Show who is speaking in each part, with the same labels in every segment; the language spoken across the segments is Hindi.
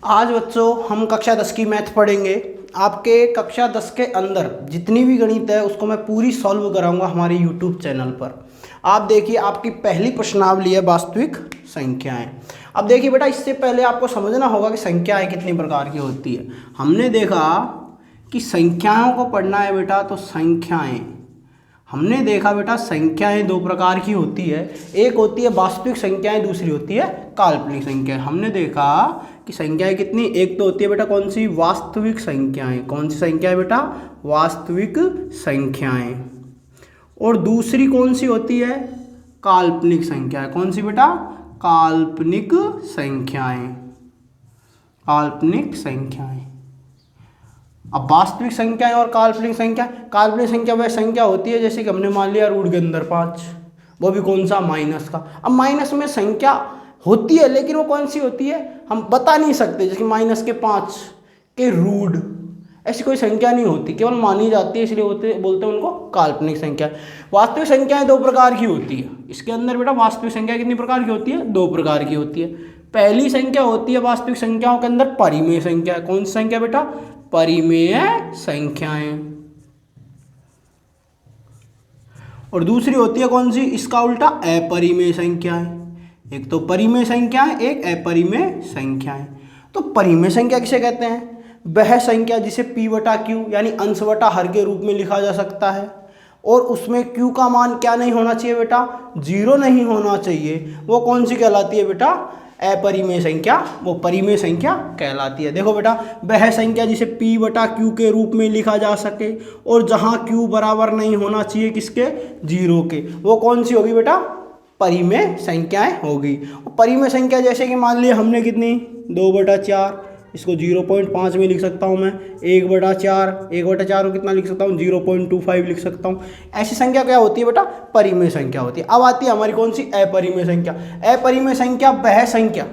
Speaker 1: आज बच्चों हम कक्षा 10 की मैथ पढ़ेंगे। आपके कक्षा 10 के अंदर जितनी भी गणित है उसको मैं पूरी सॉल्व कराऊंगा हमारे यूट्यूब चैनल पर। आप देखिए, आपकी पहली प्रश्नावली है वास्तविक संख्याएं। अब देखिए बेटा, इससे पहले आपको समझना होगा कि संख्याएं कितनी प्रकार की होती है। हमने देखा कि संख्याओं को पढ़ना है बेटा, तो हमने देखा बेटा संख्याएं दो प्रकार की होती है। एक होती है वास्तविक संख्याएं, दूसरी होती है काल्पनिक संख्याएं। हमने देखा कि संख्याएं कितनी, एक तो होती है बेटा कौन सी, वास्तविक संख्याएं। कौन सी संख्याएं बेटा, वास्तविक संख्याएं। और दूसरी कौन सी होती है, काल्पनिक संख्याएं। कौन सी बेटा, काल्पनिक संख्याएं। काल्पनिक संख्याएं। अब वास्तविक संख्याएं और काल्पनिक संख्या वह संख्या होती है जैसे कि हमने मान लिया रूट के अंदर 5, वो भी कौन सा, माइनस का। अब माइनस में संख्या होती है लेकिन वो कौन सी होती है हम बता नहीं सकते, जैसे माइनस के 5 के रूट, ऐसी कोई संख्या नहीं होती, केवल मानी जाती है, इसलिए बोलते हैं उनको काल्पनिक संख्या। वास्तविक संख्याएं दो प्रकार की होती है। इसके अंदर बेटा वास्तविक संख्या कितनी प्रकार की होती है, दो प्रकार की होती है। पहली संख्या होती है वास्तविक संख्याओं के अंदर परिमेय संख्या। कौन सी संख्या बेटा, परिमेय संख्याएं। और दूसरी होती है कौन सी, इसका उल्टा अपरिमेय संख्याएं। एक तो परिमेय संख्याएं, एक अपरिमेय संख्याएं। तो परिमेय संख्या किसे कहते हैं, वह संख्या जिसे p बटा क्यू यानी अंश बटा हर के रूप में लिखा जा सकता है और उसमें q का मान क्या नहीं होना चाहिए बेटा, 0 नहीं होना चाहिए। वो कौन सी कहलाती है बेटा, अपरिमेय संख्या। वो परिमेय संख्या कहलाती है। देखो बेटा, वह संख्या जिसे p बटा क्यू के रूप में लिखा जा सके और जहां q बराबर नहीं होना चाहिए किसके, 0 के, वो कौन सी होगी बेटा, परिमेय संख्याएं होगी। परिमेय संख्या जैसे कि मान लिया हमने कितनी, 2/4, इसको 0.5 में लिख सकता हूँ मैं। 1/4 को कितना लिख सकता हूँ, 0.25 लिख सकता हूँ। ऐसी संख्या क्या होती है बेटा, परिमेय संख्या होती है। अब आती है हमारी कौन सी, अपरिमेय संख्या। अपरिमेय संख्या वह संख्या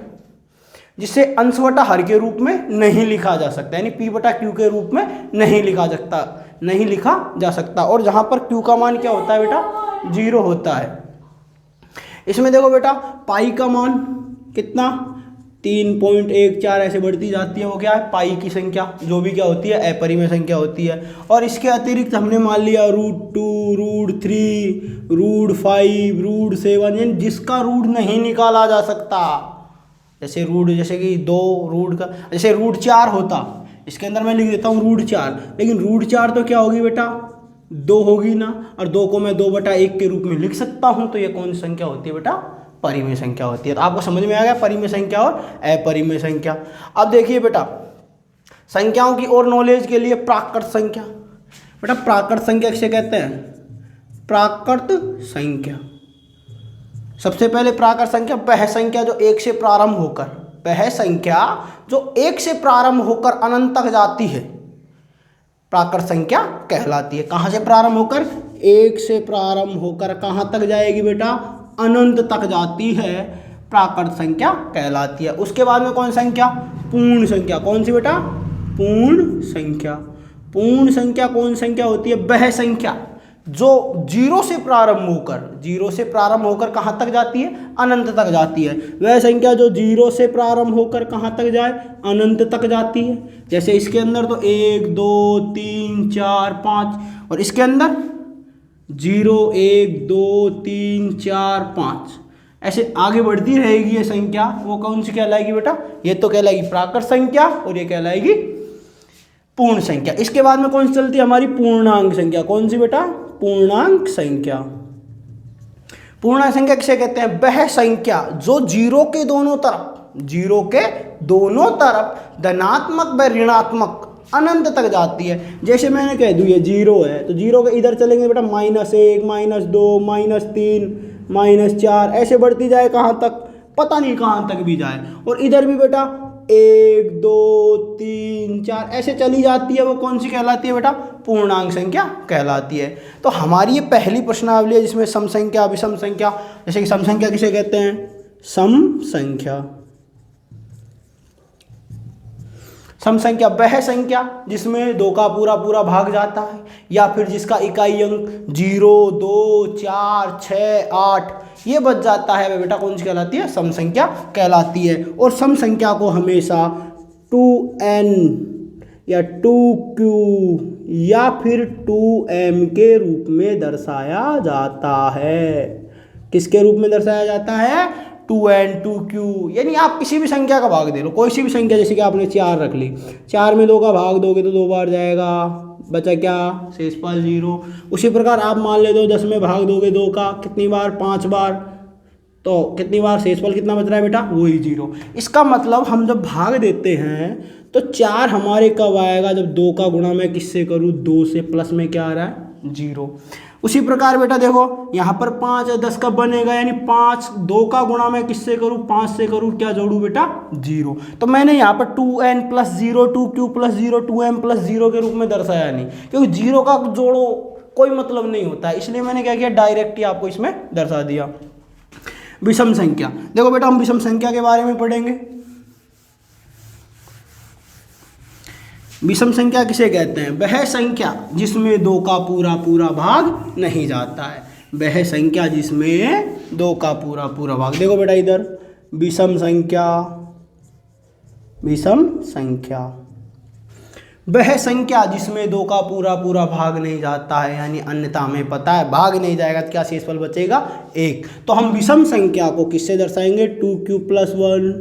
Speaker 1: जिसे अंश बटा हर के रूप में नहीं लिखा जा सकता, यानी p बटा क्यू के रूप में नहीं लिखा जा सकता और जहाँ पर q का मान क्या होता है बेटा, 0 होता है। इसमें देखो बेटा, पाई का मान कितना, 3.14 ऐसे बढ़ती जाती है। वो क्या है, पाई की संख्या, जो भी क्या होती है, अपरिमेय संख्या होती है। और इसके अतिरिक्त हमने मान लिया √2, √3, √5, √7, यानी जिसका रूट नहीं निकाला जा सकता। जैसे कि 2 रूट का, जैसे √4 होता, इसके अंदर मैं लिख देता हूँ √4, लेकिन √4 तो क्या होगी बेटा, 2 होगी ना, और 2 को मैं 2/1 के रूप में लिख सकता हूँ। तो ये कौन सी संख्या होती है बेटा, परिमेय संख्या होती है। तो आपको समझ में आ गया परिमेय संख्या और अपरिमेय संख्या। अब देखिए बेटा, संख्याओं की और नॉलेज के लिए प्राकृत संख्या। बेटा प्राकृत संख्या किसे कहते हैं, प्राकृत संख्या। सबसे पहले प्राकृत संख्या वह संख्या जो 1 से प्रारंभ होकर अनंत तक जाती है, प्राकृत संख्या कहलाती है। कहाँ से प्रारंभ होकर, 1 से प्रारंभ होकर कहाँ तक जाएगी बेटा, अनंत तक जाती है, प्राकृत संख्या कहलाती है। उसके बाद में कौन संख्या, पूर्ण संख्या। कौन सी बेटा, पूर्ण संख्या। पूर्ण संख्या कौन संख्या होती है, वह संख्या जो 0 से प्रारंभ होकर कहाँ तक जाती है, अनंत तक जाती है। वह संख्या जो 0 से प्रारंभ होकर कहाँ तक जाए, अनंत तक जाती है। जैसे इसके अंदर तो 1 2 3 4 5, और इसके अंदर 0 1 2 3 4 5 ऐसे आगे बढ़ती रहेगी ये संख्या। वो कौन सी कहलाएगी बेटा, ये तो कहलाएगी प्राकृत संख्या और ये कहलाएगी पूर्ण संख्या। इसके बाद में कौन सी चलती है हमारी, पूर्णांक संख्या। कौन सी बेटा, पूर्णांक संख्या। पूर्णांक संख्या किसे कहते हैं, वह संख्या जो 0 के दोनों तरफ धनात्मक व ऋणात्मक अनंत तक जाती है। जैसे मैंने कह दूँ ये 0 है, तो 0 के इधर चलेंगे बेटा -1 -2 -3 -4 ऐसे बढ़ती जाए, कहाँ तक पता नहीं, कहाँ तक भी जाए। और इधर भी बेटा 1 2 3 4 ऐसे चली जाती है। वो कौन सी कहलाती है बेटा, पूर्णांक संख्या कहलाती है। तो हमारी ये पहली प्रश्नावली है जिसमें सम संख्या, विषम संख्या। जैसे कि सम संख्या किसे कहते हैं, सम संख्या। सम संख्या वह संख्या जिसमें 2 का पूरा भाग जाता है, या फिर जिसका इकाई अंक 0 2 4 6 8 ये बच जाता है, वह बेटा कौन सी कहलाती है, सम संख्या कहलाती है। और सम संख्या को हमेशा 2n या 2q या फिर 2m के रूप में दर्शाया जाता है। किसके रूप में दर्शाया जाता है? 2n 2q, यानी आप किसी भी संख्या का भाग दे लो, कोई सी भी संख्या, जैसे कि आपने 4 रख ली, 4 में 2 का भाग दोगे तो 2 बार जाएगा, बचा क्या? शेषफल 0। उसी प्रकार आप मान ले दो 10 में भाग दोगे 2 का, कितनी बार? 5 बार, तो कितनी बार? शेषफल कितना बच रहा है बेटा? वही 0। इसका मतलब हम जब भाग देते हैं तो 4 हमारे कब आएगा? जब 2 का गुणा मैं किससे करूँ? 2 से, प्लस में क्या आ रहा है? 0। उसी प्रकार बेटा देखो यहाँ पर 5 है, 10 कब बनेगा? यानी 5, 2 का गुणा मैं किससे करूँ? 5 से करूँ, क्या जोड़ूँ बेटा? 0। तो मैंने यहाँ पर 2n + 0 2q + 0 2m + 0 के रूप में दर्शाया नहीं, क्योंकि 0 का जोड़ो कोई मतलब नहीं होता है, इसलिए मैंने क्या किया? डायरेक्ट ही आपको इसमें दर्शा दिया। विषम संख्या, देखो बेटा हम विषम संख्या के बारे में पढ़ेंगे। विषम संख्या किसे कहते हैं? वह संख्या जिसमें 2 का पूरा पूरा भाग नहीं जाता है। वह संख्या जिसमें 2 का पूरा पूरा भाग, देखो बेटा इधर विषम संख्या, विषम संख्या, वह संख्या जिसमें 2 का पूरा पूरा भाग नहीं जाता है, यानी अन्यथा हमें पता है भाग नहीं जाएगा तो क्या शेषफल बचेगा? 1। तो हम विषम संख्या को किससे दर्शाएंगे? 2q + 1,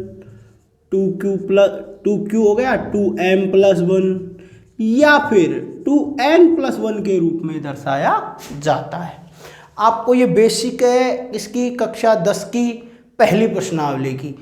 Speaker 1: 2q हो गया, 2m + 1 या फिर 2n + 1 के रूप में दर्शाया जाता है। आपको ये बेसिक है इसकी कक्षा 10 की पहली प्रश्नावली की।